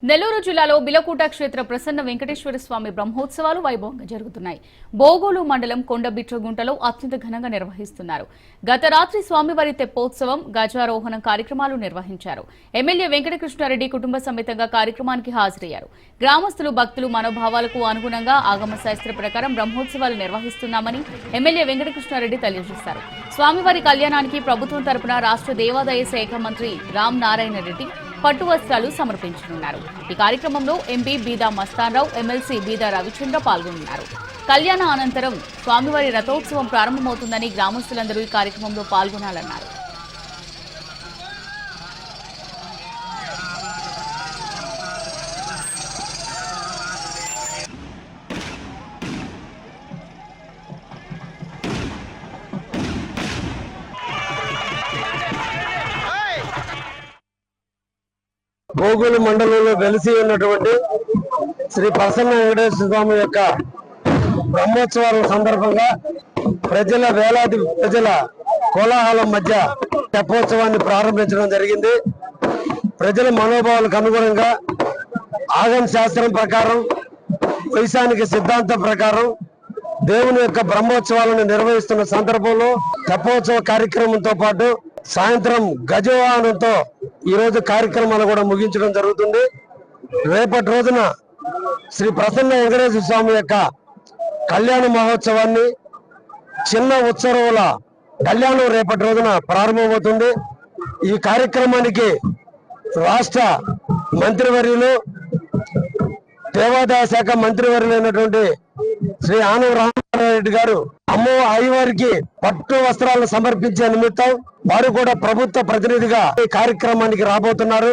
నెల్లూరు జిల్లాలో బిలకూట క్షేత్ర ప్రసన్న వెంకటేశ్వర స్వామి బ్రహ్మోత్సవాలు వైభవంగా జరుగుతున్నాయి. బోగోలు మండలం కొండబిట్రగుంటలో అత్యంత ఘనంగా నిర్వహిస్తున్నారు. గత రాత్రి స్వామివారి తెప్పోత్సవం, గజారోహణం కార్యక్రమాలు నిర్వహించారు. ఎమ్మెల్యే వెంకటకృష్ణారెడ్డి కుటుంబ సమేతంగా కార్యక్రమానికి హాజరయ్యారు. గ్రామస్తులు, భక్తులు మనోభావాలకు అనుగుణంగా ఆగమ శాస్త్ర ప్రకారం బ్రహ్మోత్సవాలు నిర్వహిస్తున్నామని ఎమ్మెల్యే వెంకటకృష్ణారెడ్డి తెలియజేశారు. స్వామివారి కళ్యాణానికి ప్రభుత్వం తరపున రాష్ట్ర దేవాదాయ శాఖ మంత్రి రామ్ నారాయణ రెడ్డి పట్టు వస్త్రాలు సమర్పించనున్నారు. ఈ కార్యక్రమంలో ఎంపీ బీదా మస్తాన్రావు, ఎమ్మెల్సీ బీదా రవిచంద్ర పాల్గొన్నారు. కళ్యాణ అనంతరం స్వామివారి రథోత్సవం ప్రారంభమవుతుందని గ్రామస్తులందరూ ఈ కార్యక్రమంలో పాల్గొనాలన్నారు. బోగోలు మండలంలో వెలిసి ఉన్నటువంటి శ్రీ ప్రసన్న వెంకటేశ్వర స్వామి యొక్క బ్రహ్మోత్సవాల సందర్భంగా వేలాది ప్రజల కోలాహలం మధ్య తెప్పోత్సవాన్ని ప్రారంభించడం జరిగింది. ప్రజల మనోభావాలకు అనుగుణంగా ఆగమ శాస్త్రం ప్రకారం, వైశానిక సిద్ధాంతం ప్రకారం దేవుని యొక్క బ్రహ్మోత్సవాలను నిర్వహిస్తున్న సందర్భంలో తెప్పోత్సవ కార్యక్రమంతో పాటు సాయంత్రం గజవాహనంతో ఈ రోజు కార్యక్రమాలు కూడా ముగించడం జరుగుతుంది. రేపటి రోజున శ్రీ ప్రసన్న వెంకటేశ్వర స్వామి యొక్క కళ్యాణ మహోత్సవాన్ని, చిన్న ఉత్సవాల కళ్యాణం రేపటి రోజున ప్రారంభమవుతుంది. ఈ కార్యక్రమానికి రాష్ట్ర మంత్రివర్యులు, దేవాదాయ శాఖ మంత్రివర్యులైనటువంటి శ్రీ ఆనవ రామారెడ్డి గారు అయ్యవారికి పట్టు వస్త్రాలను సమర్పించే నిమిత్తం వారు కూడా ప్రభుత్వ ప్రతినిధిగా ఈ కార్యక్రమానికి రాబోతున్నారు.